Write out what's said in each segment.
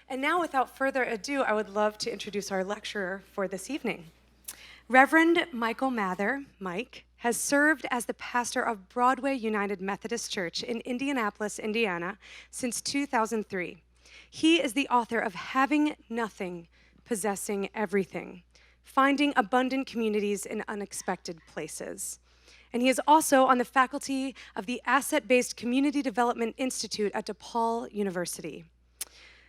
And now, without further ado, I would love to introduce our lecturer for this evening. Reverend Michael Mather, Mike, has served as the pastor of Broadway United Methodist Church in Indianapolis, Indiana, since 2003. He is the author of Having Nothing, Possessing Everything, Finding Abundant Communities in Unexpected Places. And he is also on the faculty of the Asset-Based Community Development Institute at DePaul University.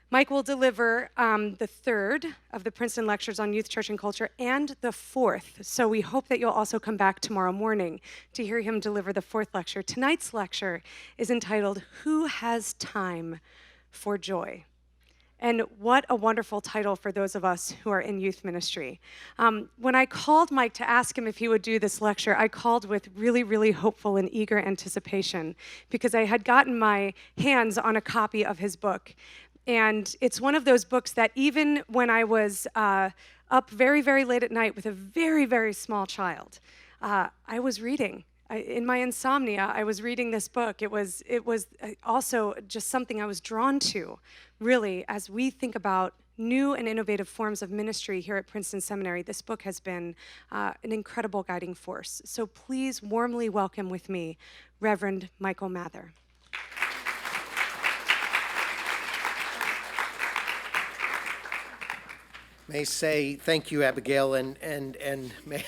Mike will deliver the third of the Princeton lectures on youth, church, and culture, and the fourth. So we hope that you'll also come back tomorrow morning to hear him deliver the fourth lecture. Tonight's lecture is entitled, Who Has Time for Joy? And what a wonderful title for those of us who are in youth ministry. When I called Mike to ask him if he would do this lecture, I called with really, really hopeful and eager anticipation because I had gotten my hands on a copy of his book. And it's one of those books that even when I was up very, very late at night with a very, very small child, I was reading. In my insomnia, I was reading this book. It was also just something I was drawn to, really, as we think about new and innovative forms of ministry here at Princeton Seminary. This book has been an incredible guiding force. So please warmly welcome with me Reverend Michael Mather. May I say thank you, Abigail, and may I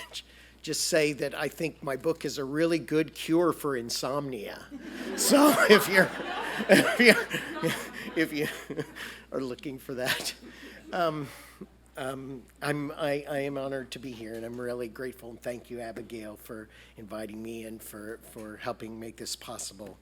just say that I think my book is a really good cure for insomnia. So if you are looking for that, I am honored to be here, and I'm really grateful. And thank you, Abigail, for inviting me and for helping make this possible.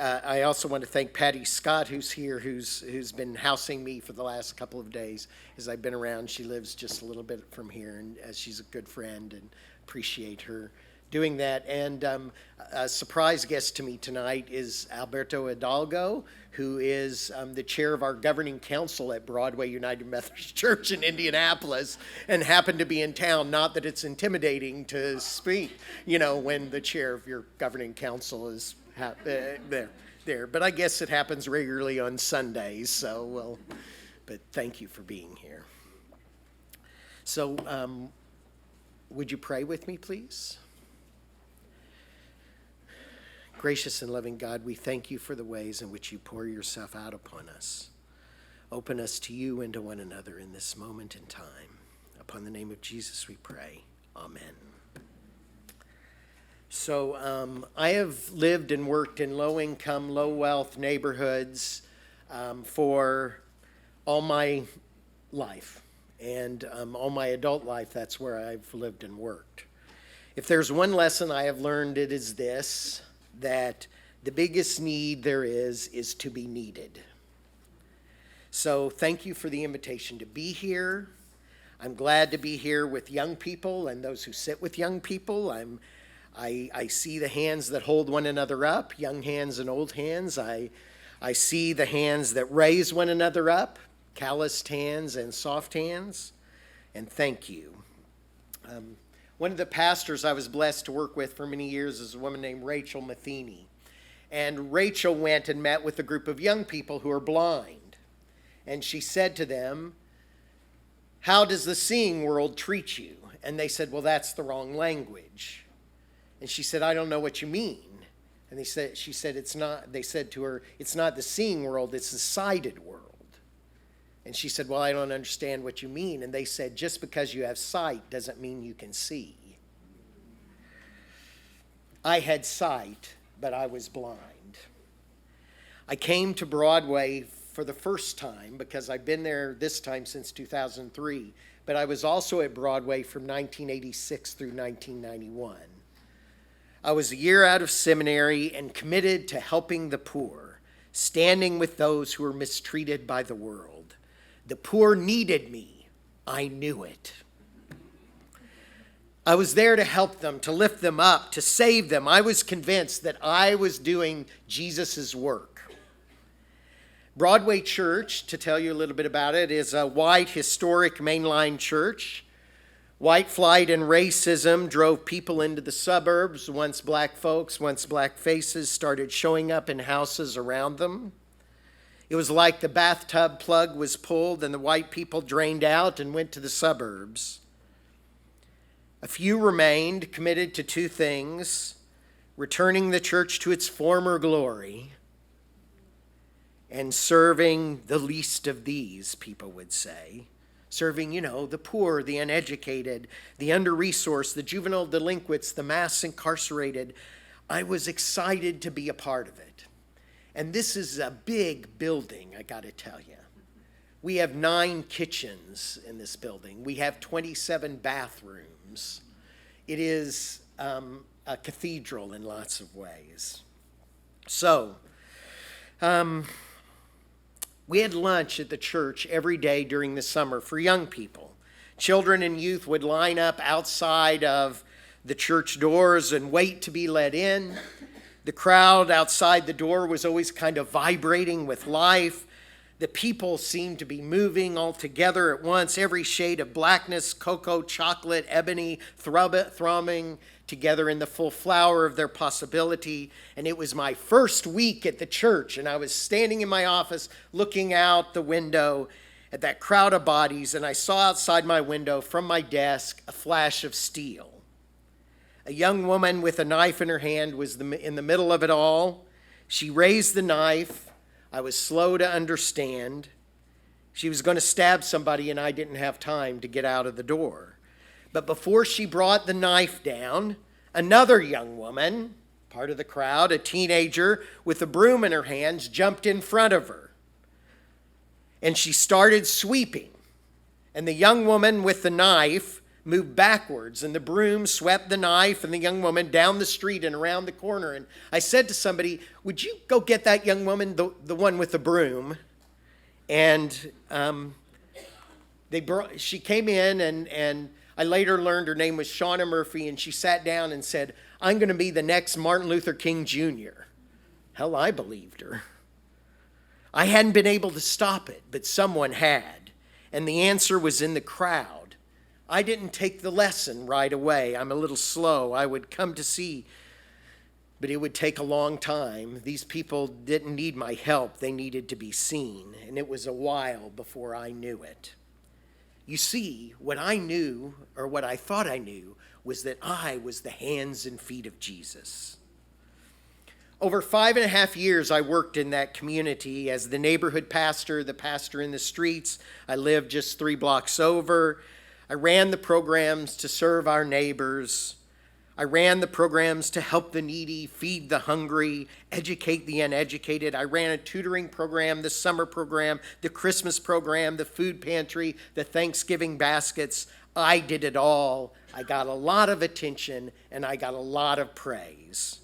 I also want to thank Patty Scott, who's here, who's been housing me for the last couple of days as I've been around. She lives just a little bit from here, and she's a good friend, and appreciate her doing that. And a surprise guest to me tonight is Alberto Hidalgo, who is the chair of our governing council at Broadway United Methodist Church in Indianapolis, and happened to be in town. Not that it's intimidating to speak, when the chair of your governing council is there. But I guess it happens regularly on Sundays, but thank you for being here. So, would you pray with me, please? Gracious and loving God, we thank you for the ways in which you pour yourself out upon us. Open us to you and to one another in this moment in time. Upon the name of Jesus we pray. Amen. So I have lived and worked in low-income, low-wealth neighborhoods for all my life. And all my adult life, that's where I've lived and worked. If there's one lesson I have learned, it is this, that the biggest need there is to be needed. So thank you for the invitation to be here. I'm glad to be here with young people and those who sit with young people. I see the hands that hold one another up, young hands and old hands. I see the hands that raise one another up, calloused hands and soft hands. And thank you. One of the pastors I was blessed to work with for many years is a woman named Rachel Matheny. And Rachel went and met with a group of young people who are blind. And she said to them, "How does the seeing world treat you?" And they said, "Well, that's the wrong language." And she said, "I don't know what you mean." And they said to her, "It's not the seeing world, it's the sighted world." And she said, "Well, I don't understand what you mean." And they said, "Just because you have sight doesn't mean you can see." I had sight, but I was blind. I came to Broadway for the first time because I've been there this time since 2003, but I was also at Broadway from 1986 through 1991. I was a year out of seminary and committed to helping the poor, standing with those who were mistreated by the world. The poor needed me. I knew it. I was there to help them, to lift them up, to save them. I was convinced that I was doing Jesus' work. Broadway Church, to tell you a little bit about it, is a white, historic mainline church. White flight and racism drove people into the suburbs. Once black folks, once black faces started showing up in houses around them. It was like the bathtub plug was pulled and the white people drained out and went to the suburbs. A few remained, committed to two things: returning the church to its former glory and serving the least of these, people would say. Serving, the poor, the uneducated, the under-resourced, the juvenile delinquents, the mass incarcerated. I was excited to be a part of it. And this is a big building, I got to tell you. We have 9 kitchens in this building. We have 27 bathrooms. It is a cathedral in lots of ways. So, we had lunch at the church every day during the summer for young people. Children and youth would line up outside of the church doors and wait to be let in. The crowd outside the door was always kind of vibrating with life. The people seemed to be moving all together at once, every shade of blackness, cocoa, chocolate, ebony, throbbing together in the full flower of their possibility. And it was my first week at the church, and I was standing in my office looking out the window at that crowd of bodies, and I saw outside my window from my desk a flash of steel. A young woman with a knife in her hand was in the middle of it all. She raised the knife. I was slow to understand. She was going to stab somebody, and I didn't have time to get out of the door. But before she brought the knife down, another young woman, part of the crowd, a teenager with a broom in her hands, jumped in front of her. And she started sweeping. And the young woman with the knife moved backwards, and the broom swept the knife and the young woman down the street and around the corner. And I said to somebody, "Would you go get that young woman, the one with the broom?" And she came in, and I later learned her name was Shauna Murphy, and she sat down and said, "I'm going to be the next Martin Luther King Jr." Hell, I believed her. I hadn't been able to stop it, but someone had, and the answer was in the crowd. I didn't take the lesson right away. I'm a little slow. I would come to see, but it would take a long time. These people didn't need my help. They needed to be seen, and it was a while before I knew it. You see, what I knew, or what I thought I knew, was that I was the hands and feet of Jesus. Over 5.5 years, I worked in that community as the neighborhood pastor, the pastor in the streets. I lived just 3 blocks over. I ran the programs to serve our neighbors. I ran the programs to help the needy, feed the hungry, educate the uneducated. I ran a tutoring program, the summer program, the Christmas program, the food pantry, the Thanksgiving baskets. I did it all. I got a lot of attention, and I got a lot of praise.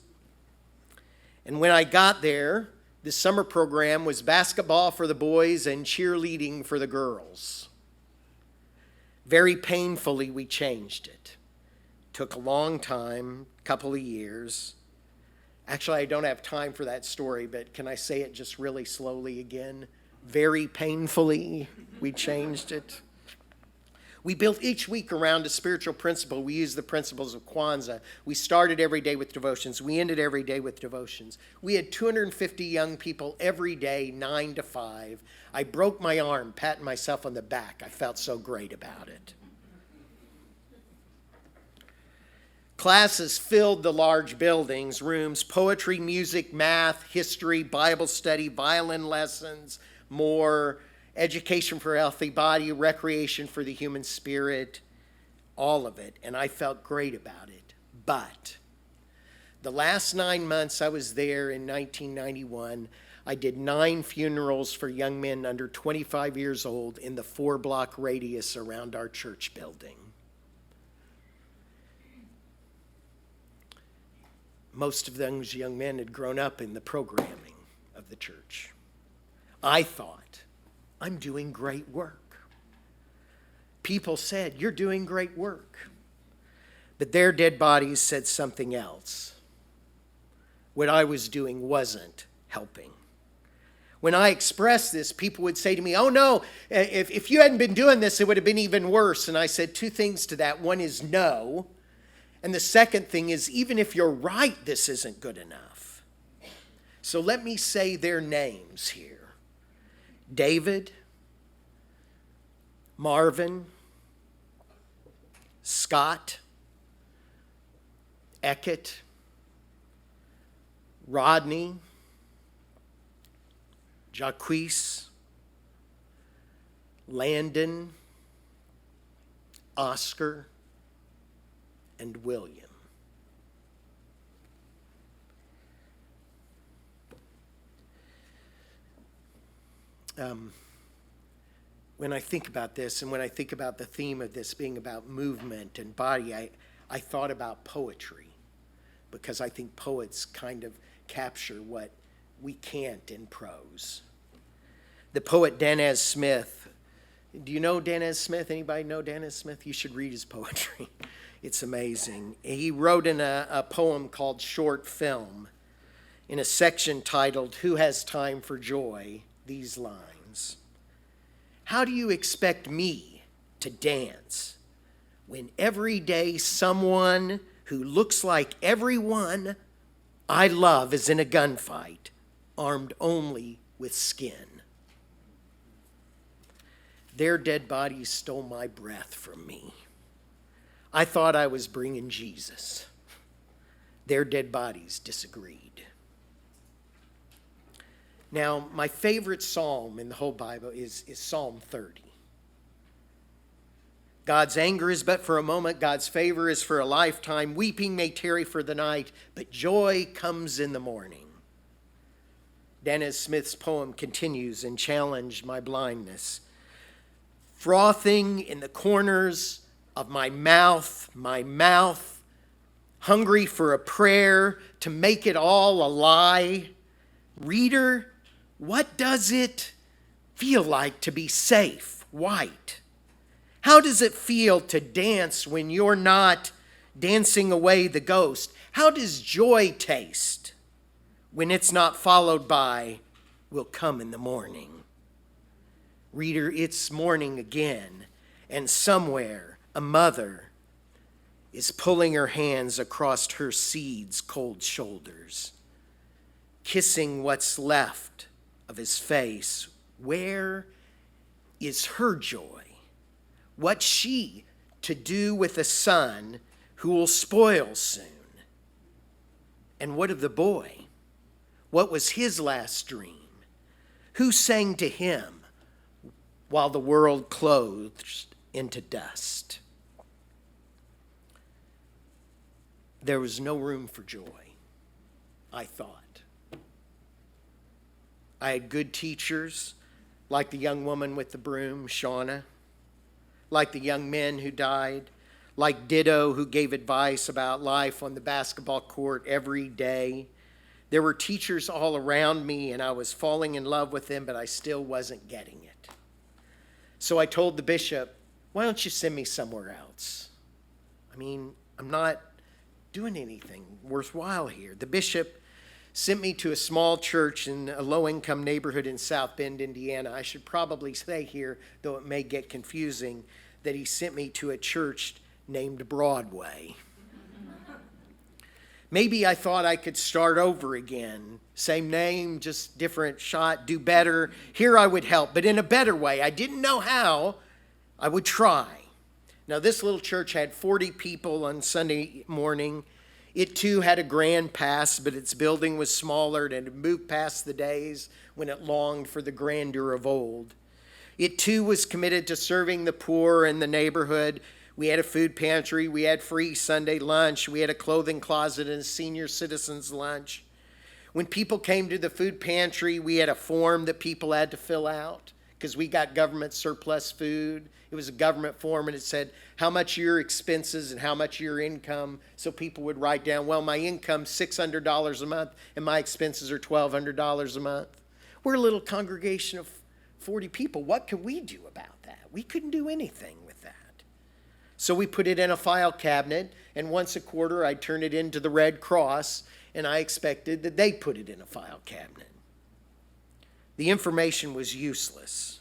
And when I got there, the summer program was basketball for the boys and cheerleading for the girls. Very painfully, we changed it. Took a long time, couple of years. Actually, I don't have time for that story, but can I say it just really slowly again? Very painfully, we changed it. We built each week around a spiritual principle. We used the principles of Kwanzaa. We started every day with devotions. We ended every day with devotions. We had 250 young people every day, 9 to 5. I broke my arm, patting myself on the back. I felt so great about it. Classes filled the large buildings, rooms, poetry, music, math, history, Bible study, violin lessons, more, education for a healthy body, recreation for the human spirit, all of it. And I felt great about it. But the last 9 months I was there in 1991, I did 9 funerals for young men under 25 years old in the 4-block radius around our church building. Most of those young men had grown up in the programming of the church. I thought, I'm doing great work. People said, "You're doing great work." But their dead bodies said something else. What I was doing wasn't helping. When I expressed this, people would say to me, "Oh no, if you hadn't been doing this, it would have been even worse." And I said 2 things to that. One is no. And the second thing is, even if you're right, this isn't good enough. So let me say their names here. David, Marvin, Scott, Eckett, Rodney, Jacquees, Landon, Oscar, and William. When I think about this, and when I think about the theme of this being about movement and body, I thought about poetry, because I think poets kind of capture what we can't in prose. The poet Danez Smith. Do you know Danez Smith? Anybody know Danez Smith? You should read his poetry. It's amazing. He wrote in a poem called Short Film, in a section titled, "Who Has Time for Joy?" these lines. How do you expect me to dance when every day someone who looks like everyone I love is in a gunfight, armed only with skin? Their dead bodies stole my breath from me. I thought I was bringing Jesus. Their dead bodies disagreed. Now, my favorite psalm in the whole Bible is Psalm 30. God's anger is but for a moment, God's favor is for a lifetime. Weeping may tarry for the night, but joy comes in the morning. Danez Smith's poem continues and challenged my blindness. Frothing in the corners of my mouth, hungry for a prayer to make it all a lie. Reader, what does it feel like to be safe, white? How does it feel to dance when you're not dancing away the ghost? How does joy taste when it's not followed by, will come in the morning? Reader, it's morning again, and somewhere a mother is pulling her hands across her seed's cold shoulders, kissing what's left of his face. Where is her joy? What's she to do with a son who will spoil soon? And what of the boy? What was his last dream? Who sang to him while the world closed into dust? There was no room for joy, I thought. I had good teachers, like the young woman with the broom, Shauna, like the young men who died, like Ditto, who gave advice about life on the basketball court every day. There were teachers all around me, and I was falling in love with them, but I still wasn't getting it. So I told the bishop, why don't you send me somewhere else? I mean, I'm not doing anything worthwhile here. The bishop sent me to a small church in a low-income neighborhood in South Bend, Indiana. I should probably say here, though it may get confusing, that he sent me to a church named Broadway. Maybe I thought I could start over again. Same name, just different shot, do better. Here I would help, but in a better way. I didn't know how. I would try. Now, this little church had 40 people on Sunday morning. It too had a grand past, but its building was smaller and had moved past the days when it longed for the grandeur of old. It too was committed to serving the poor in the neighborhood. We had a food pantry, we had free Sunday lunch, we had a clothing closet and a senior citizens lunch. When people came to the food pantry, we had a form that people had to fill out because we got government surplus food. It was a government form, and it said how much your expenses and how much your income. So people would write down, well, my income's $600 a month and my expenses are $1,200 a month. We're a little congregation of 40 people. What could we do about that? We couldn't do anything with that. So we put it in a file cabinet, and once a quarter I'd turn it into the Red Cross, and I expected that they'd put it in a file cabinet. The information was useless.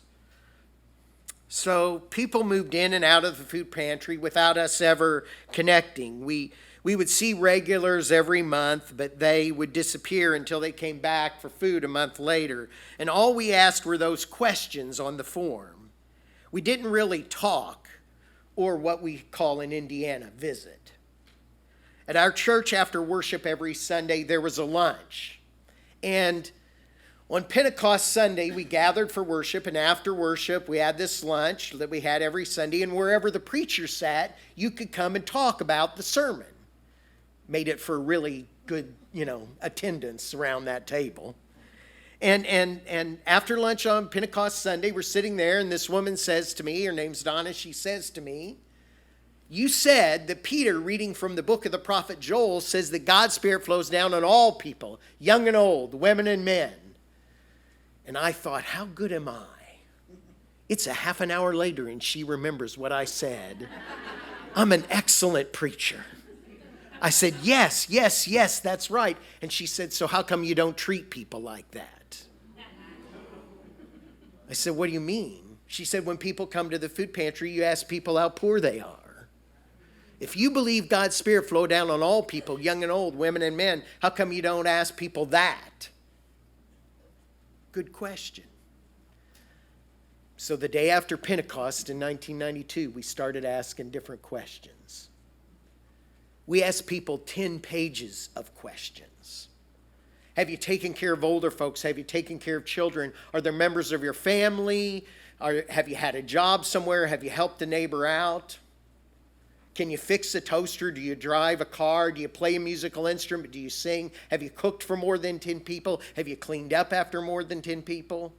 So people moved in and out of the food pantry without us ever connecting. We We would see regulars every month, but they would disappear until they came back for food a month later. And all we asked were those questions on the form. We didn't really talk, or what we call in Indiana, visit. At our church after worship every Sunday, there was a lunch. And on Pentecost Sunday, we gathered for worship, and after worship, we had this lunch that we had every Sunday, and wherever the preacher sat, you could come and talk about the sermon. Made it for really good, attendance around that table. And after lunch on Pentecost Sunday, we're sitting there, and this woman says to me, her name's Donna, she says to me, "You said that Peter, reading from the book of the prophet Joel, says that God's Spirit flows down on all people, young and old, women and men." And I thought, how good am I? It's a half an hour later, and she remembers what I said. I'm an excellent preacher. I said, yes, that's right. And she said, "So how come you don't treat people like that?" I said, "What do you mean?" She said, "When people come to the food pantry, you ask people how poor they are. If you believe God's Spirit flow down on all people, young and old, women and men, how come you don't ask people that?" Good question. So the day after Pentecost in 1992, we started asking different questions. We asked people 10 pages of questions. Have you taken care of older folks? Have you taken care of children? Are there members of your family? Have you had a job somewhere? Have you helped a neighbor out? Can you fix a toaster? Do you drive a car? Do you play a musical instrument? Do you sing? Have you cooked for more than 10 people? Have you cleaned up after more than 10 people?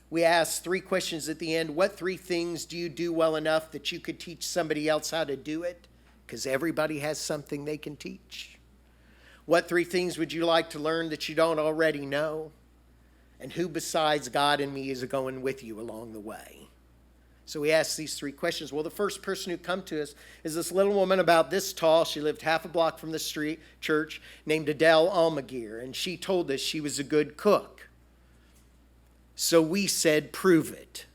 We asked 3 questions at the end. What 3 things do you do well enough that you could teach somebody else how to do it? Because everybody has something they can teach. What 3 things would you like to learn that you don't already know? And who besides God and me is going with you along the way? So we asked these 3 questions. Well, the first person who come to us is this little woman about this tall. She lived half a block from the church, named Adele Almaguer, and she told us she was a good cook. So we said, "Prove it."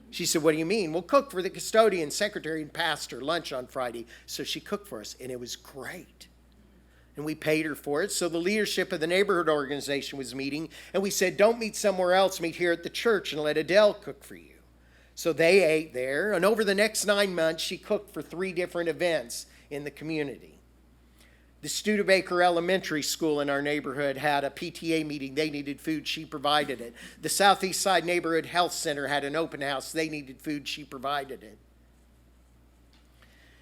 She said, "What do you mean?" "We'll cook for the custodian, secretary, and pastor lunch on Friday." So she cooked for us, and it was great. And we paid her for it. So the leadership of the neighborhood organization was meeting, and we said, "Don't meet somewhere else, meet here at the church and let Adele cook for you." So they ate there, and over the next 9 months, she cooked for 3 different events in the community. The Studebaker Elementary School in our neighborhood had a PTA meeting. They needed food. She provided it. The Southeast Side Neighborhood Health Center had an open house. They needed food. She provided it.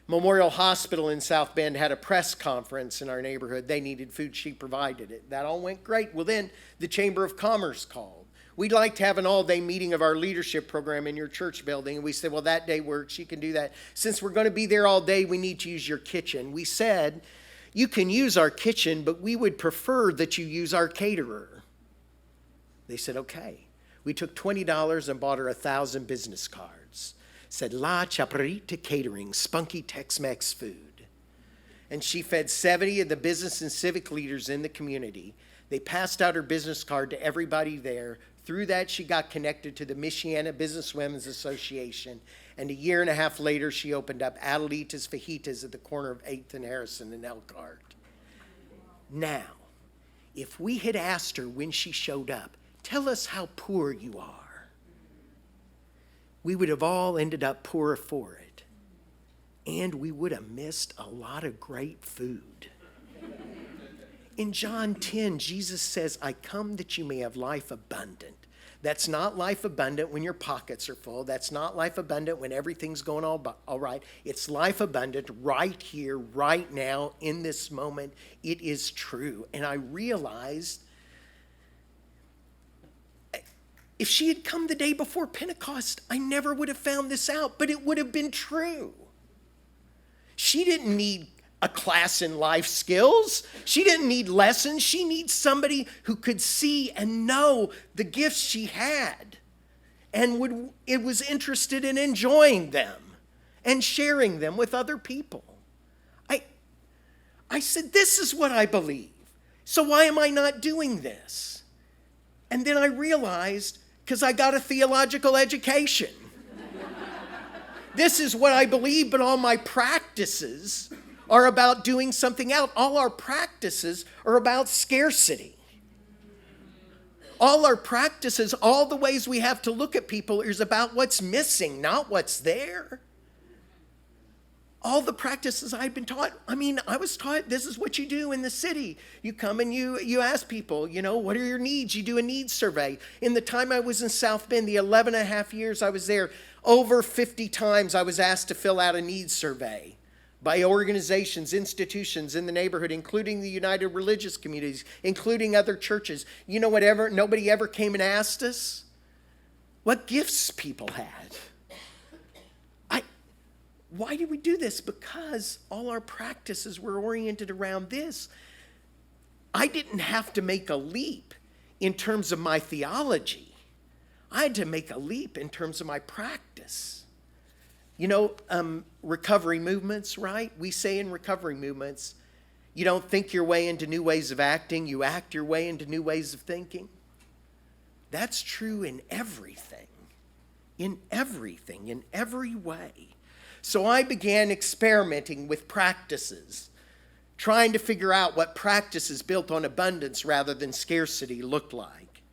Memorial Hospital in South Bend had a press conference in our neighborhood. They needed food. She provided it. That all went great. Well, then the Chamber of Commerce called. "We'd like to have an all-day meeting of our leadership program in your church building." And we said, "Well, that day works. You can do that. Since we're going to be there all day, we need to use your kitchen." We said, "You can use our kitchen, but we would prefer that you use our caterer." They said, "Okay." We took $20 and bought her 1,000 business cards. Said, "La Chaparrita Catering, spunky Tex-Mex food." And she fed 70 of the business and civic leaders in the community. They passed out her business card to everybody there. Through that, she got connected to the Michiana Businesswomen's Association. And a year and a half later, she opened up Adelita's Fajitas at the corner of 8th and Harrison in Elkhart. Now, if we had asked her when she showed up, "Tell us how poor you are," we would have all ended up poorer for it. And we would have missed a lot of great food. In John 10, Jesus says, "I come that you may have life abundant." That's not life abundant when your pockets are full. That's not life abundant when everything's going all right. It's life abundant right here, right now, in this moment. It is true. And I realized if she had come the day before Pentecost, I never would have found this out, but it would have been true. She didn't need a class in life skills. She didn't need lessons. She needs somebody who could see and know the gifts she had and was interested in enjoying them and sharing them with other people. I said, "This is what I believe. So why am I not doing this?" And then I realized, because I got a theological education. This is what I believe, but all my practices are about doing something out. All our practices are about scarcity. All our practices, all the ways we have to look at people is about what's missing, not what's there. All the practices I've been taught, I was taught this is what you do in the city. You come and you ask people, what are your needs? You do a needs survey. In the time I was in South Bend, the 11 and a half years I was there, over 50 times I was asked to fill out a needs survey by organizations, institutions in the neighborhood, including the United Religious Communities, including other churches. You know whatever, nobody ever came and asked us what gifts people had. Why do we do this? Because all our practices were oriented around this. I didn't have to make a leap in terms of my theology. I had to make a leap in terms of my practice. Recovery movements, right? We say in recovery movements, you don't think your way into new ways of acting, you act your way into new ways of thinking. That's true in everything, in every way. So I began experimenting with practices, trying to figure out what practices built on abundance rather than scarcity looked like.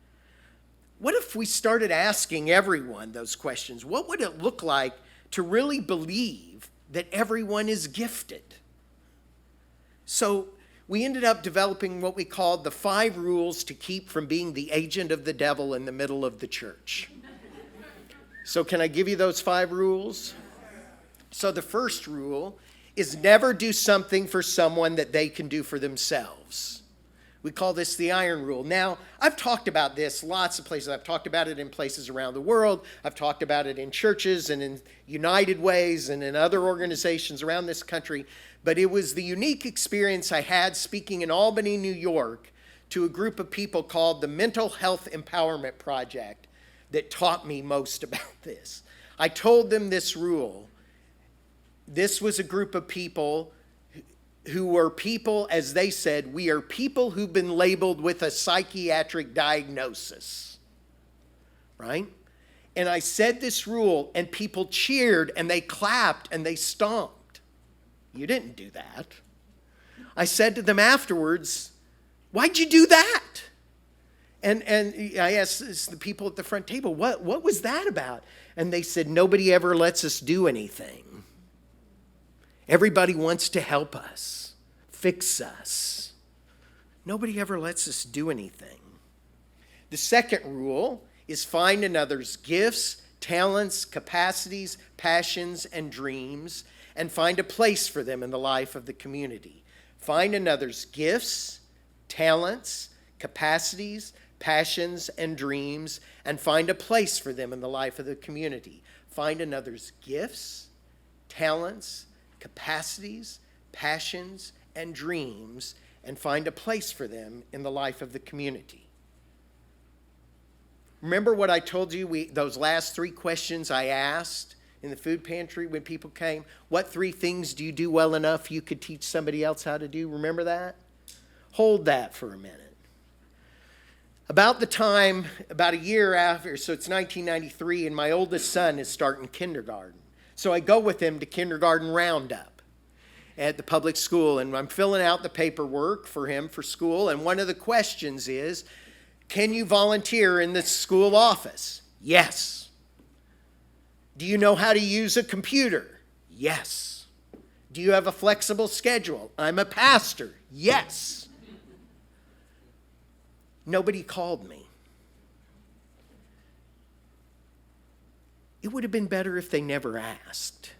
What if we started asking everyone those questions? What would it look like to really believe that everyone is gifted? So we ended up developing what we called the 5 rules to keep from being the agent of the devil in the middle of the church. So can I give you those 5 rules? So the first rule is never do something for someone that they can do for themselves. We call this the iron rule. Now, I've talked about this lots of places. I've talked about it in places around the world. I've talked about it in churches and in United Ways and in other organizations around this country. But it was the unique experience I had speaking in Albany, New York, to a group of people called the Mental Health Empowerment Project that taught me most about this. I told them this rule. This was a group of people who were people, as they said, we are people who've been labeled with a psychiatric diagnosis, right? And I said this rule, and people cheered, and they clapped, and they stomped. You didn't do that. I said to them afterwards, why'd you do that? And I asked the people at the front table, what was that about? And they said, nobody ever lets us do anything. Everybody wants to help us, fix us. Nobody ever lets us do anything. The second rule is find another's gifts, talents, capacities, passions, and dreams, and find a place for them in the life of the community. Find another's gifts, talents, capacities, passions, and dreams, and find a place for them in the life of the community. Find another's gifts, talents, capacities, passions, and dreams, and find a place for them in the life of the community. Remember what I told you, those last 3 questions I asked in the food pantry when people came? What 3 things do you do well enough you could teach somebody else how to do? Remember that? Hold that for a minute. About a year after, so it's 1993, and my oldest son is starting kindergarten. So I go with him to kindergarten roundup at the public school, and I'm filling out the paperwork for him for school, and one of the questions is, can you volunteer in the school office? Yes. Do you know how to use a computer? Yes. Do you have a flexible schedule? I'm a pastor. Yes. Nobody called me. It would have been better if they never asked.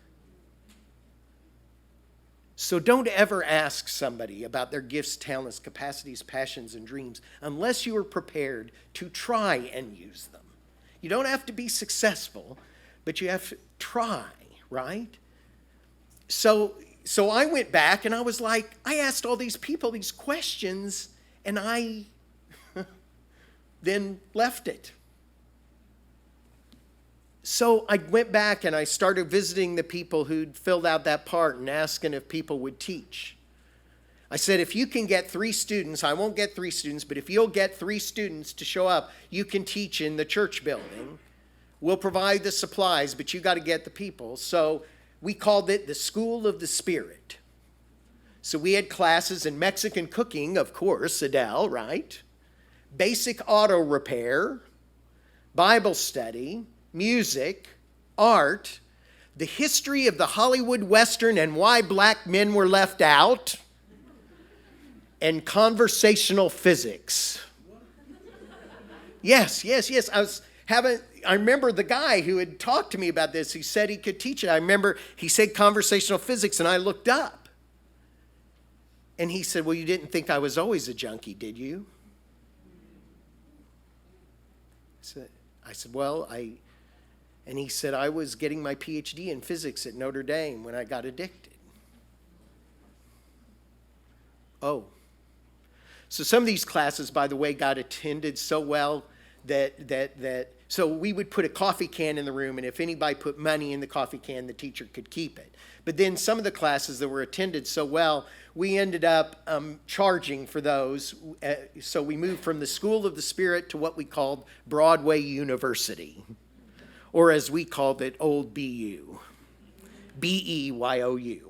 So don't ever ask somebody about their gifts, talents, capacities, passions, and dreams unless you are prepared to try and use them. You don't have to be successful, but you have to try, right? So I went back and I was like, I asked all these people these questions and I then left it. So I went back and I started visiting the people who'd filled out that part and asking if people would teach. I said, if you can get 3 students, I won't get 3 students, but if you'll get 3 students to show up, you can teach in the church building. We'll provide the supplies, but you got to get the people. So we called it the School of the Spirit. So we had classes in Mexican cooking, of course, Adele, right? Basic auto repair, Bible study, music, art, the history of the Hollywood Western and why black men were left out, and conversational physics. Yes. I remember the guy who had talked to me about this. He said he could teach it. I remember he said conversational physics, and I looked up. And he said, well, you didn't think I was always a junkie, did you? I said, and he said, I was getting my PhD in physics at Notre Dame when I got addicted. Oh. So some of these classes, by the way, got attended so well so we would put a coffee can in the room, and if anybody put money in the coffee can, the teacher could keep it. But then some of the classes that were attended so well, we ended up charging for those. So we moved from the School of the Spirit to what we called Broadway University, or as we called it, Old BU, BEYOU.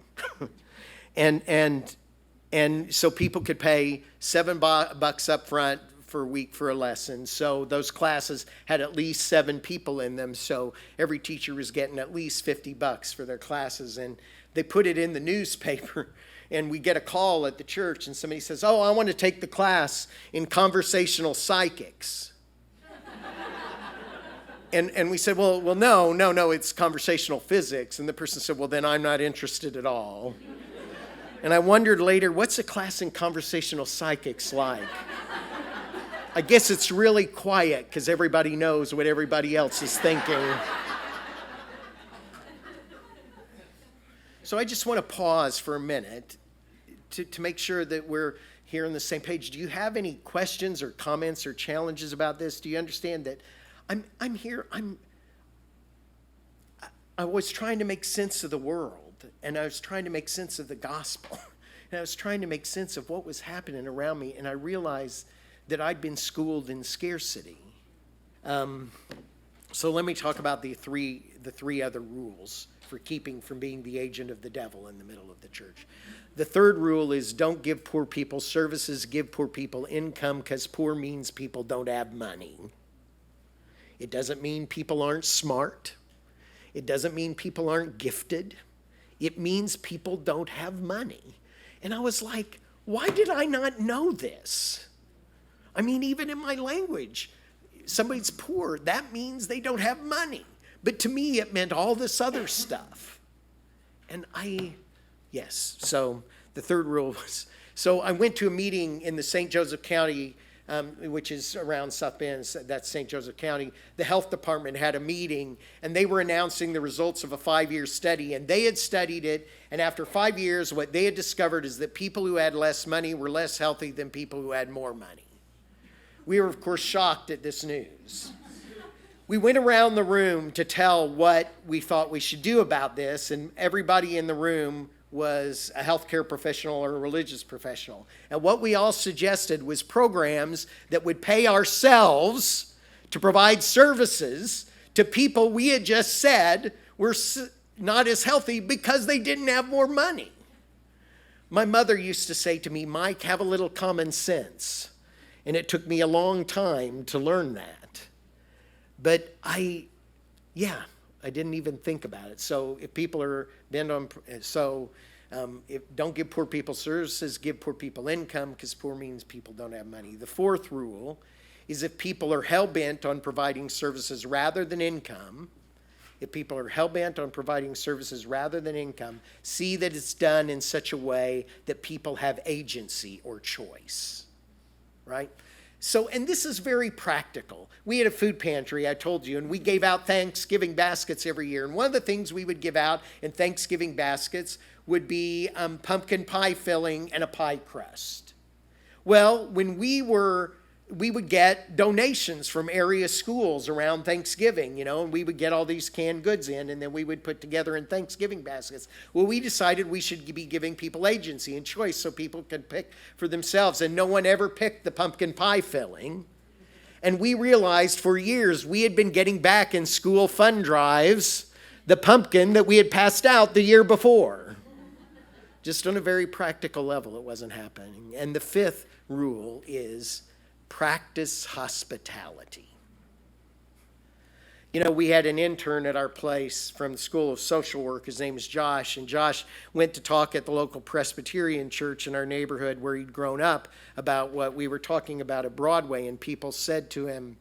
And so people could pay $7 up front for a week for a lesson. So those classes had at least 7 people in them. So every teacher was getting at least $50 for their classes. And they put it in the newspaper. And we get a call at the church and somebody says, oh, I want to take the class in conversational psychics. And we said, well, no, it's conversational physics. And the person said, well, then I'm not interested at all. And I wondered later, what's a class in conversational psychics like? I guess it's really quiet because everybody knows what everybody else is thinking. So I just want to pause for a minute to make sure that we're here on the same page. Do you have any questions or comments or challenges about this? Do you understand that I'm here? I was trying to make sense of the world, and I was trying to make sense of the gospel, and I was trying to make sense of what was happening around me, and I realized that I'd been schooled in scarcity. So let me talk about the three other rules for keeping from being the agent of the devil in the middle of the church. The third rule is don't give poor people services, give poor people income, because poor means people don't have money. It doesn't mean people aren't smart. It doesn't mean people aren't gifted. It means people don't have money. And I was like, why did I not know this? I mean, even in my language, somebody's poor, that means they don't have money. But to me, it meant all this other stuff. And so the third rule was, so I went to a meeting in the St. Joseph County, which is around South Bend, that's St. Joseph County. The health department had a meeting, and they were announcing the results of a 5-year study, and they had studied it, and after 5 years, what they had discovered is that people who had less money were less healthy than people who had more money. We were, of course, shocked at this news. We went around the room to tell what we thought we should do about this, and everybody in the room was a healthcare professional or a religious professional. And what we all suggested was programs that would pay ourselves to provide services to people we had just said were not as healthy because they didn't have more money. My mother used to say to me, Mike, have a little common sense. And it took me a long time to learn that. But I didn't even think about it. So if people are bent on, don't give poor people services, give poor people income, because poor means people don't have money. The fourth rule is if people are hell-bent on providing services rather than income, see that it's done in such a way that people have agency or choice. Right? So, and this is very practical. We had a food pantry, I told you, and we gave out Thanksgiving baskets every year. And one of the things we would give out in Thanksgiving baskets would be pumpkin pie filling and a pie crust. Well, when we would get donations from area schools around Thanksgiving, and we would get all these canned goods in, and then we would put together in Thanksgiving baskets. Well, we decided we should be giving people agency and choice so people could pick for themselves, and no one ever picked the pumpkin pie filling. And we realized for years we had been getting back in school fund drives the pumpkin that we had passed out the year before. Just on a very practical level, it wasn't happening. And the fifth rule is practice hospitality. You know, we had an intern at our place from the School of Social Work. His name is Josh, and Josh went to talk at the local Presbyterian church in our neighborhood where he'd grown up about what we were talking about at Broadway, and people said to him,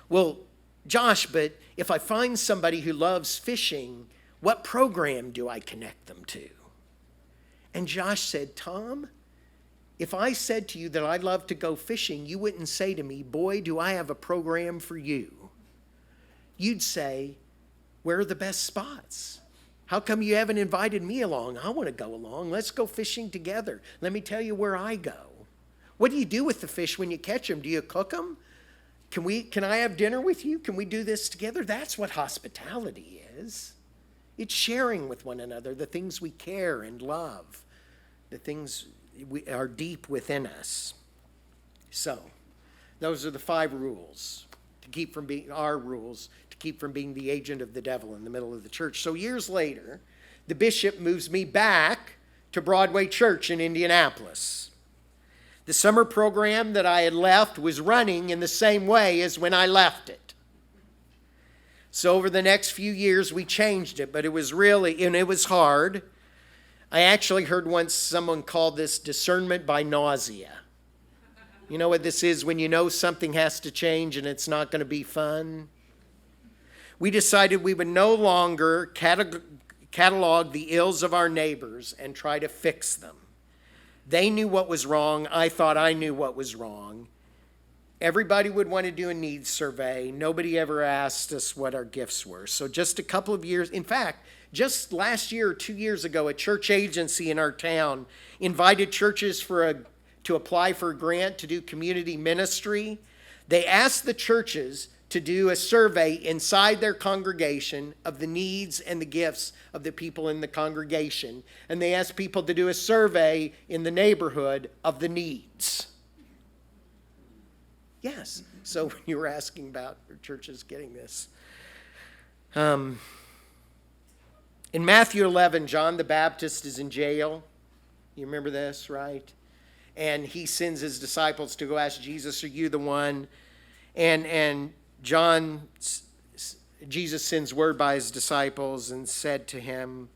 well, Josh, but if I find somebody who loves fishing, what program do I connect them to? And Josh said, Tom, if I said to you that I love to go fishing, you wouldn't say to me, boy, do I have a program for you. You'd say, where are the best spots? How come you haven't invited me along? I want to go along. Let's go fishing together. Let me tell you where I go. What do you do with the fish when you catch them? Do you cook them? Can I have dinner with you? Can we do this together? That's what hospitality is. It's sharing with one another the things we care and love, the things we are deep within us. So, those are the 5 rules to keep from being our rules to keep from being the agent of the devil in the middle of the church. So years later, the bishop moves me back to Broadway Church in Indianapolis. The summer program that I had left was running in the same way as when I left it. So over the next few years, we changed it, but it was hard. I actually heard once someone call this discernment by nausea. You know what this is when you know something has to change and it's not going to be fun? We decided we would no longer catalog the ills of our neighbors and try to fix them. They knew what was wrong. I thought I knew what was wrong. Everybody would want to do a needs survey. Nobody ever asked us what our gifts were. So just a couple of years, in fact, just last year or 2 years ago, a church agency in our town invited churches to apply for a grant to do community ministry. They asked the churches to do a survey inside their congregation of the needs and the gifts of the people in the congregation. And they asked people to do a survey in the neighborhood of the needs. Yes. So when you were asking about churches getting this. In Matthew 11, John the Baptist is in jail. You remember this, right? And he sends his disciples to go ask Jesus, are you the one? And Jesus sends word by his disciples and said to him,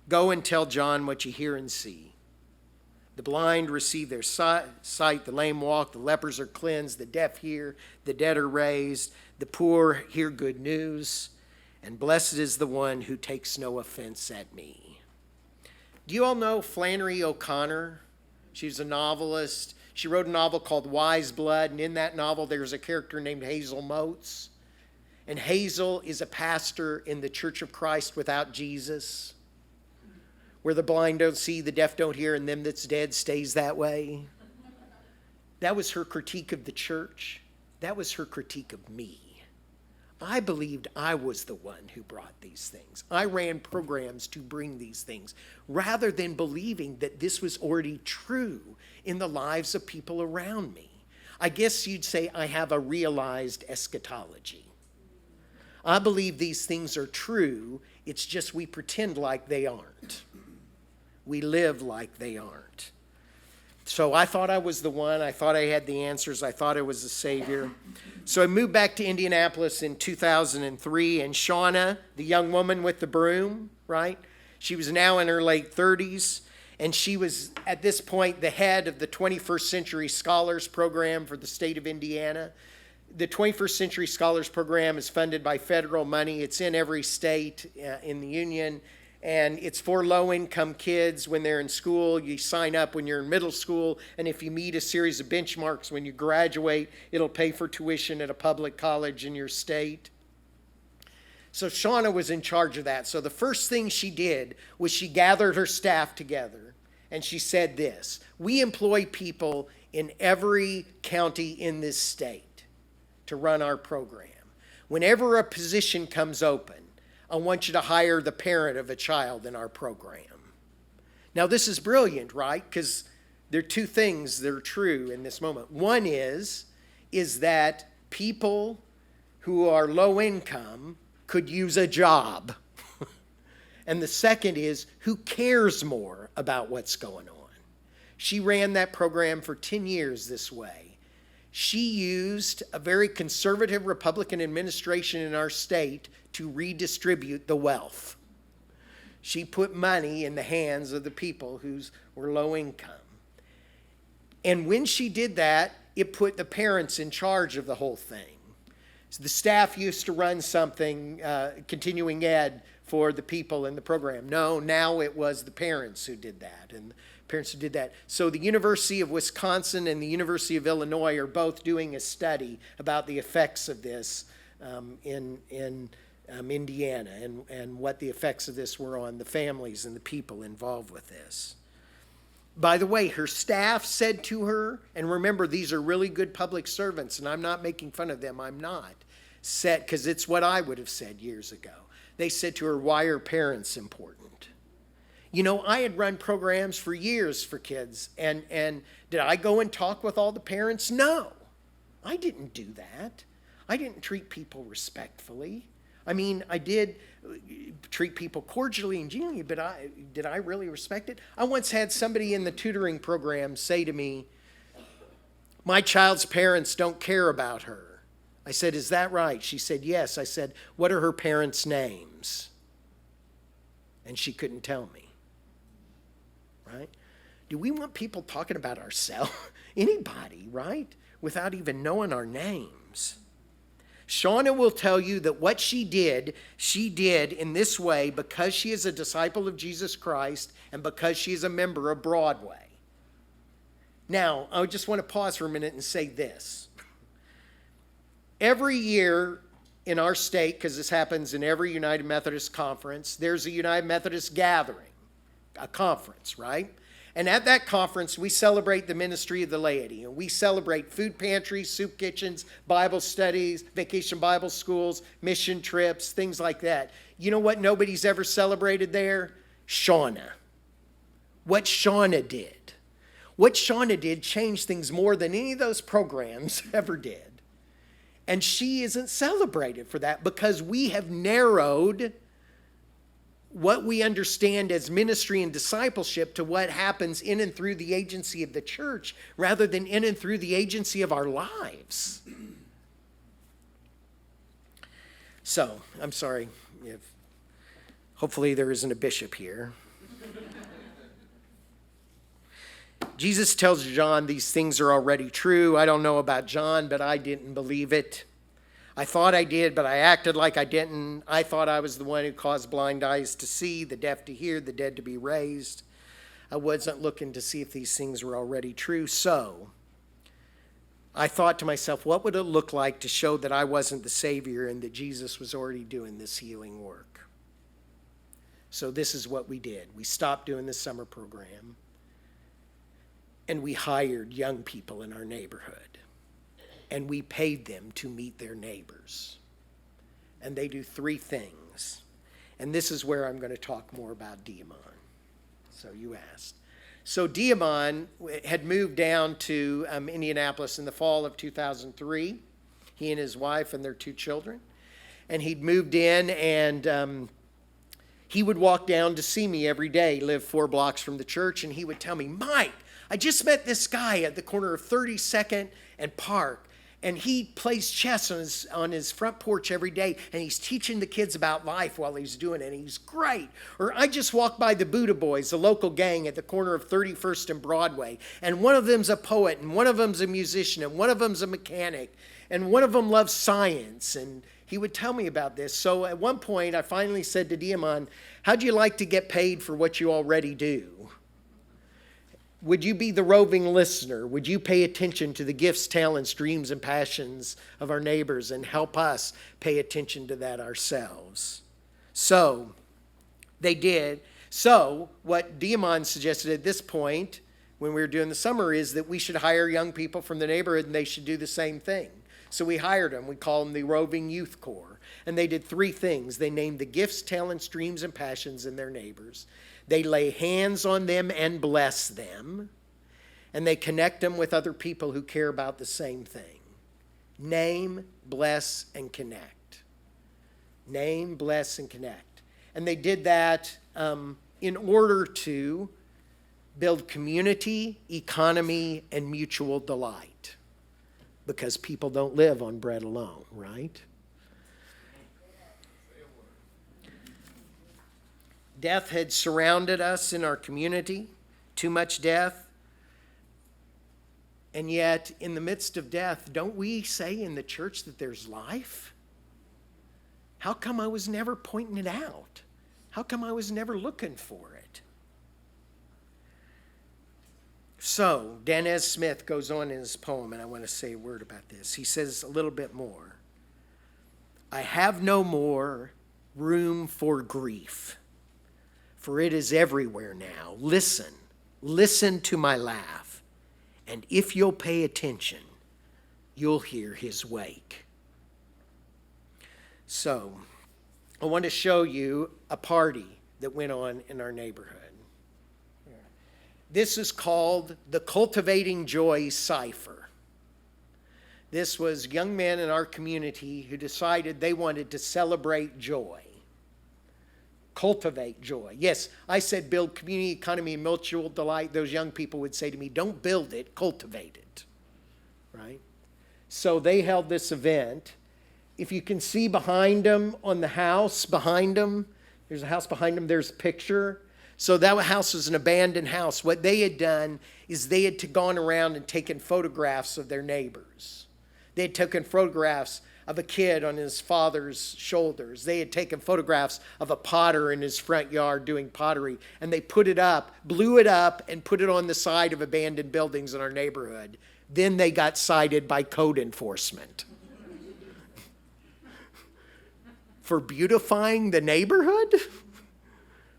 go and tell John what you hear and see. The blind receive their sight, the lame walk, the lepers are cleansed, the deaf hear, the dead are raised, the poor hear good news, and blessed is the one who takes no offense at me. Do you all know Flannery O'Connor? She's a novelist. She wrote a novel called Wise Blood, and in that novel there's a character named Hazel Motes. And Hazel is a pastor in the Church of Christ without Jesus, where the blind don't see, the deaf don't hear, and them that's dead stays that way. That was her critique of the church. That was her critique of me. I believed I was the one who brought these things. I ran programs to bring these things, rather than believing that this was already true in the lives of people around me. I guess you'd say I have a realized eschatology. I believe these things are true. It's just we pretend like they aren't. We live like they aren't. So I thought I was the one. I thought I had the answers. I thought I was the Savior. So I moved back to Indianapolis in 2003, and Shauna, the young woman with the broom, right? She was now in her late 30s, and she was, at this point, the head of the 21st Century Scholars Program for the state of Indiana. The 21st Century Scholars Program is funded by federal money. It's in every state in the union. And it's for low-income kids when they're in school. You sign up when you're in middle school, and if you meet a series of benchmarks when you graduate, it'll pay for tuition at a public college in your state. So Shauna was in charge of that. So the first thing she did was she gathered her staff together, and she said this: we employ people in every county in this state to run our program. Whenever a position comes open, I want you to hire the parent of a child in our program. Now, this is brilliant, right? Because there are two things that are true in this moment. One is that people who are low income could use a job. And the second is, who cares more about what's going on? She ran that program for 10 years this way. She used a very conservative Republican administration in our state to redistribute the wealth. She put money in the hands of the people who were low income. And when she did that, it put the parents in charge of the whole thing. So the staff used to run something, continuing ed, for the people in the program. No, now it was the parents who did that, and the parents who did that. So the University of Wisconsin and the University of Illinois are both doing a study about the effects of this in Indiana, and what the effects of this were on the families and the people involved with this. By the way, her staff said to her, and remember, these are really good public servants, and I'm not making fun of them, I'm not, said, because it's what I would have said years ago. They said to her, why are parents important? You know, I had run programs for years for kids, and did I go and talk with all the parents? No, I didn't do that. I didn't treat people respectfully. I mean, I did treat people cordially and genially, but did I really respect it? I once had somebody in the tutoring program say to me, my child's parents don't care about her. I said, is that right? She said, yes. I said, what are her parents' names? And she couldn't tell me. Right? Do we want people talking about ourselves? Anybody, right? Without even knowing our names. Shauna will tell you that what she did in this way because she is a disciple of Jesus Christ and because she is a member of Broadway. Now, I just want to pause for a minute and say this. Every year in our state, because this happens in every United Methodist conference, there's a United Methodist gathering, a conference, right? And at that conference, we celebrate the ministry of the laity. And we celebrate food pantries, soup kitchens, Bible studies, vacation Bible schools, mission trips, things like that. You know what nobody's ever celebrated there? Shauna. What Shauna did. What Shauna did changed things more than any of those programs ever did. And she isn't celebrated for that because we have narrowed what we understand as ministry and discipleship to what happens in and through the agency of the church rather than in and through the agency of our lives. So, I'm sorry if hopefully there isn't a bishop here. Jesus tells John these things are already true. I don't know about John, but I didn't believe it. I thought I did, but I acted like I didn't. I thought I was the one who caused blind eyes to see, the deaf to hear, the dead to be raised. I wasn't looking to see if these things were already true. So I thought to myself, what would it look like to show that I wasn't the Savior and that Jesus was already doing this healing work? So this is what we did. We stopped doing the summer program. And we hired young people in our neighborhood. And we paid them to meet their neighbors. And they do 3 things. And this is where I'm going to talk more about Diamond. So you asked. So Diamond had moved down to Indianapolis in the fall of 2003. He and his wife and their 2 children. And he'd moved in and he would walk down to see me every day, live 4 blocks from the church. And he would tell me, Mike, I just met this guy at the corner of 32nd and Park, and he plays chess on his front porch every day, and he's teaching the kids about life while he's doing it, and he's great. Or I just walked by the Buddha Boys, a local gang at the corner of 31st and Broadway, and one of them's a poet, and one of them's a musician, and one of them's a mechanic, and one of them loves science, and he would tell me about this. So at one point, I finally said to Diamond, how'd you like to get paid for what you already do? Would you be the roving listener? Would you pay attention to the gifts, talents, dreams, and passions of our neighbors and help us pay attention to that ourselves? So they did. So what Diamond suggested at this point when we were doing the summer is that we should hire young people from the neighborhood and they should do the same thing. So we hired them. We call them the Roving Youth Corps. And they did 3 things. They named the gifts, talents, dreams, and passions in their neighbors. They lay hands on them and bless them. And they connect them with other people who care about the same thing. Name, bless, and connect. Name, bless, and connect. And they did that in order to build community, economy, and mutual delight. Because people don't live on bread alone, right? Death had surrounded us in our community, too much death. And yet, in the midst of death, don't we say in the church that there's life? How come I was never pointing it out? How come I was never looking for it? So, Danez Smith goes on in his poem, and I want to say a word about this. He says a little bit more. I have no more room for grief, for it is everywhere now. Listen, listen to my laugh, and if you'll pay attention, you'll hear his wake. So, I want to show you a party that went on in our neighborhood. This is called the Cultivating Joy Cipher. This was young men in our community who decided they wanted to celebrate joy. Cultivate joy. Yes, I said build community, economy, and mutual delight. Those young people would say to me, don't build it, cultivate it. Right? So they held this event. If you can see behind them on the house, behind them, there's a house behind them, there's a picture. So that house was an abandoned house. What they had done is they had gone around and taken photographs of their neighbors. They had taken photographs of a kid on his father's shoulders. They had taken photographs of a potter in his front yard doing pottery. And they put it up, blew it up, and put it on the side of abandoned buildings in our neighborhood. Then they got cited by code enforcement for beautifying the neighborhood,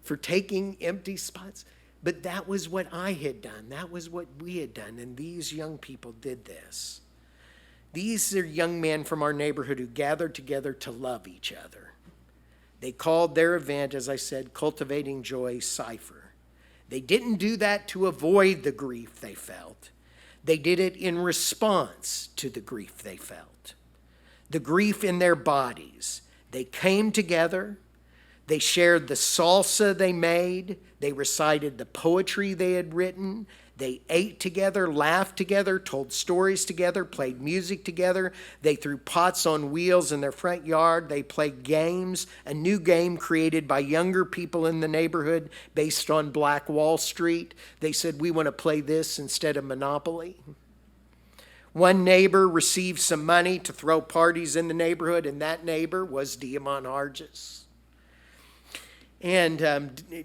for taking empty spots. But that was what I had done. That was what we had done. And these young people did this. These are young men from our neighborhood who gathered together to love each other. They called their event, as I said, Cultivating Joy Cipher. They didn't do that to avoid the grief they felt. They did it in response to the grief they felt. The grief in their bodies. They came together. They shared the salsa they made. They recited the poetry they had written. They ate together, laughed together, told stories together, played music together. They threw pots on wheels in their front yard. They played games, a new game created by younger people in the neighborhood based on Black Wall Street. They said, we want to play this instead of Monopoly. One neighbor received some money to throw parties in the neighborhood, and that neighbor was Diamond Hargis. And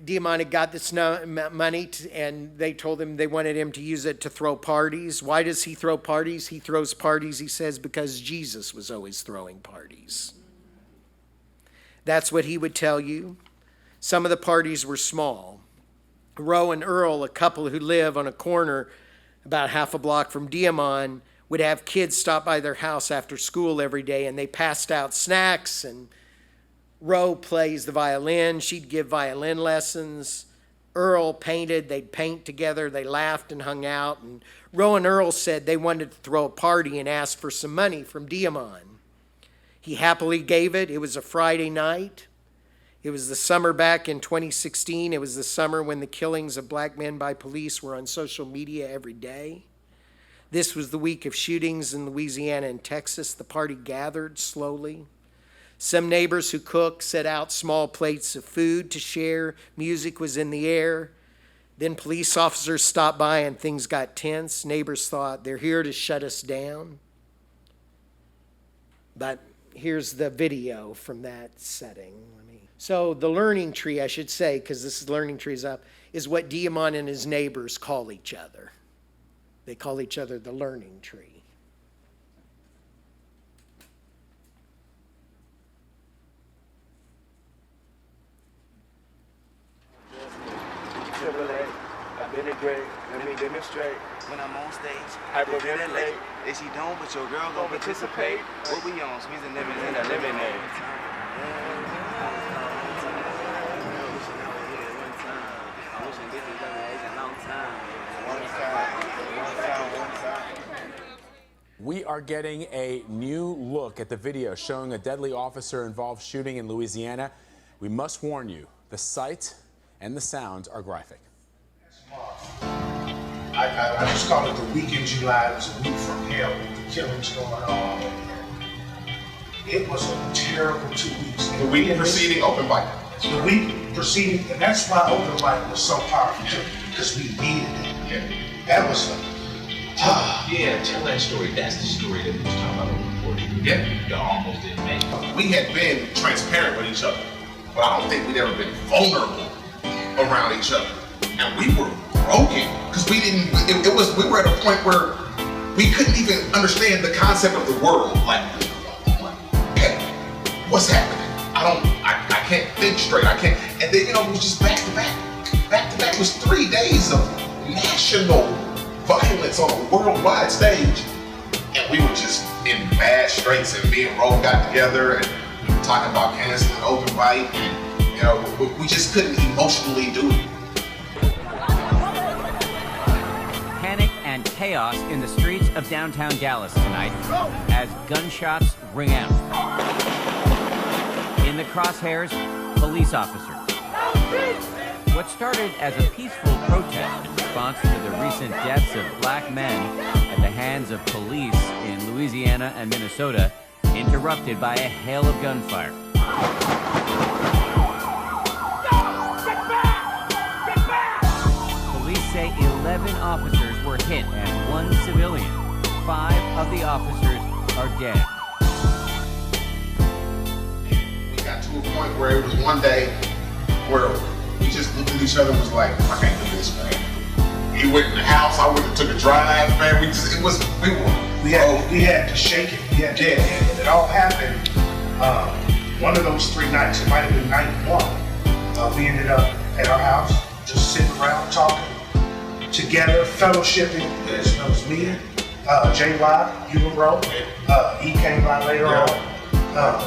Diamond had got this money, and they told him they wanted him to use it to throw parties. Why does he throw parties? He throws parties, he says, because Jesus was always throwing parties. That's what he would tell you. Some of the parties were small. Roe and Earl, a couple who live on a corner about half a block from Diamond, would have kids stop by their house after school every day, and they passed out snacks, and Roe plays the violin. She'd give violin lessons. Earl painted. They'd paint together. They laughed and hung out. And Roe and Earl said they wanted to throw a party and asked for some money from Diamond. He happily gave it. It was a Friday night. It was the summer back in 2016. It was the summer when the killings of black men by police were on social media every day. This was the week of shootings in Louisiana and Texas. The party gathered slowly. Some neighbors who cooked set out small plates of food to share. Music was in the air. Then police officers stopped by and things got tense. Neighbors thought, they're here to shut us down. But here's the video from that setting. So the learning tree, I should say, because this learning tree is up, is what Diamond and his neighbors call each other. They call each other the learning tree. Let me demonstrate when I'm on stage. Hyperventilate. If she don't, but your girl gon' participate. What we on? Squeeze and lemons and a lemonade. We are getting a new look at the video showing a deadly officer-involved shooting in Louisiana. We must warn you, the sight and the sounds are graphic. I just call it the week in July. It was a week from hell with the killings going on. It was a terrible 2 weeks. The week preceding open mic. The week preceding, and that's why open mic was so powerful too, because we needed it. Yeah. That was Yeah, tell that story. That's the story that we was talking about on the recording. Yeah. Y'all almost didn't make it. We had been transparent with each other, but I don't think we'd ever been vulnerable around each other. And we were broken because we were at a point where we couldn't even understand the concept of the world. Like, hey, what's happening? I can't think straight. I can't. And then, it was just back to back. Back to back. It was 3 days of national violence on a worldwide stage. And we were just in bad straits. And me and Ro got together and we were talking about canceling open mic. And, we just couldn't emotionally do it. Panic and chaos in the streets of downtown Dallas tonight as gunshots ring out. In the crosshairs, police officers. What started as a peaceful protest in response to the recent deaths of black men at the hands of police in Louisiana and Minnesota, interrupted by a hail of gunfire. Police say 11 officers were hit and 1 civilian. 5 of the officers are dead. We got to a point where it was one day where we just looked at each other and was like, I can't do this, man. He went in the house, I went and took a drive, man. We had to shake it. We had to, and it all happened. One of those 3 nights, it might have been night 1. We ended up at our house, just sitting around talking together, fellowshipping. It was me, JY, you and Ro. He came by later on.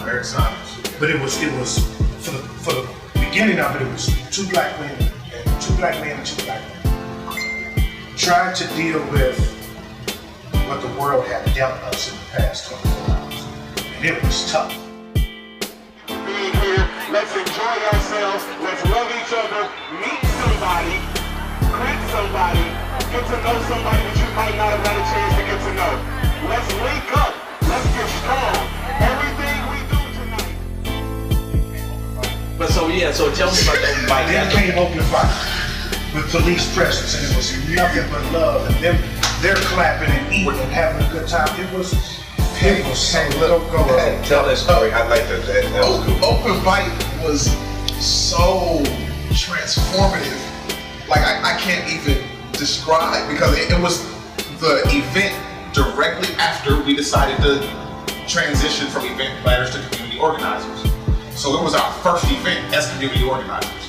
Very excited. But it was for the beginning of it. It was 2 black men and 2 black men and 2 black women trying to deal with what the world had dealt us in the past 24 hours, and it was tough. Being here, let's enjoy ourselves, let's love each other, meet somebody, greet somebody, get to know somebody that you might not have had a chance to get to know. Let's link up, let's get strong. Everything we do tonight. But so tell me about that bike. Then came open fight with police presence, and it was nothing but love, and them they're clapping and eating and having a good time. It was so go ahead. Tell that story. I like that. That was cool. Open mic was so transformative. Like I can't even describe, because it was the event directly after we decided to transition from event planners to community organizers. So it was our first event as community organizers.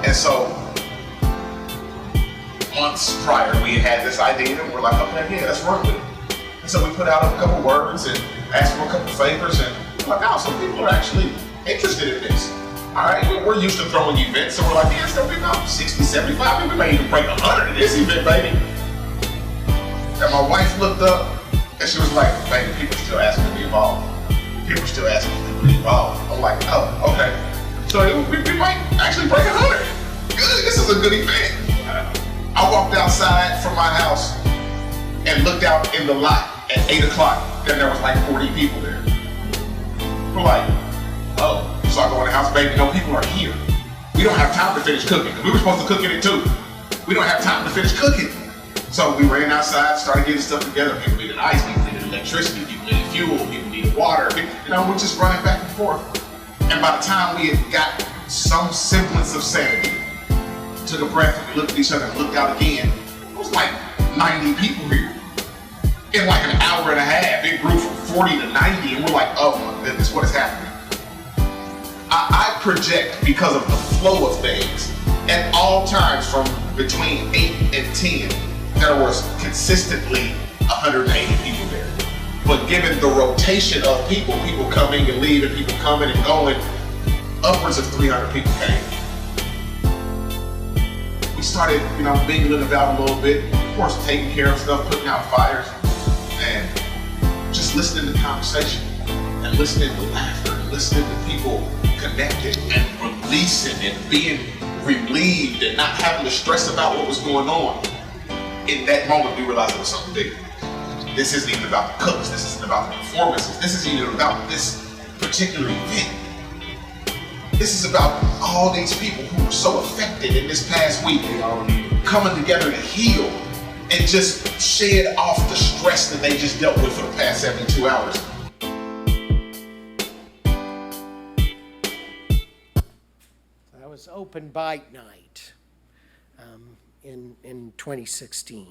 And so months prior, we had this idea and we're like, okay, yeah, let's run with it. And so we put out a couple words and asked for a couple favors, and we're like, oh, some people are actually interested in this. All right, we're used to throwing events, so we're like, yeah, it's gonna be about 60, 75 people. We may even break 100 in this event, baby. And my wife looked up and she was like, baby, people are still asking to be involved. People are still asking to be involved. I'm like, oh, okay. So we might actually break 100. Good, this is a good event. I walked outside from my house and looked out in the lot at 8 o'clock, and there was like 40 people there. We're like, oh. So I go in the house, baby, no, people are here. We don't have time to finish cooking. We were supposed to cook in it too. We don't have time to finish cooking. So we ran outside, started getting stuff together. People needed ice, people needed electricity, people needed fuel, people needed water. We're just running back and forth. And by the time we had got some semblance of sanity, took a breath and we looked at each other and looked out again, it was like 90 people here. In like an hour and a half, it grew from 40 to 90, and we're like, oh my goodness, what is happening? I project, because of the flow of things, at all times from between 8 and 10, there was consistently 180 people there. But given the rotation of people coming and leaving, people coming and going, upwards of 300 people came. We started, mingling about a little bit, of course, taking care of stuff, putting out fires, and just listening to conversation, and listening to laughter, and listening to people connected and releasing and being relieved and not having to stress about what was going on. In that moment, we realized it was something bigger. This isn't even about the cooks. This isn't about the performances. This isn't even about this particular event. This is about all these people who were so affected in this past week, coming together to heal and just shed off the stress that they just dealt with for the past 72 hours. That was open bite night in 2016.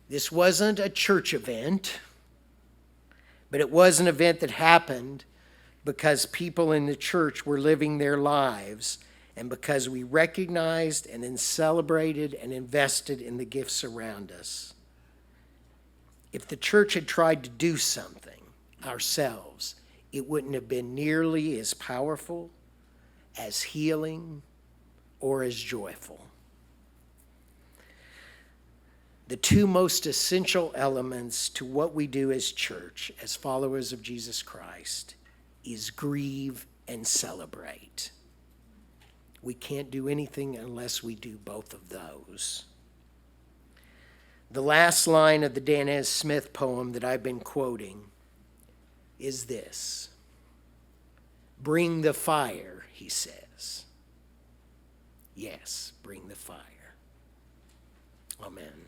This wasn't a church event, but it was an event that happened because people in the church were living their lives and because we recognized and then celebrated and invested in the gifts around us. If the church had tried to do something ourselves, it wouldn't have been nearly as powerful, as healing, or as joyful. The two most essential elements to what we do as church, as followers of Jesus Christ, is grieve and celebrate. We can't do anything unless we do both of those. The last line of the Danez Smith poem that I've been quoting is this: "Bring the fire," he says. Yes, bring the fire. Amen.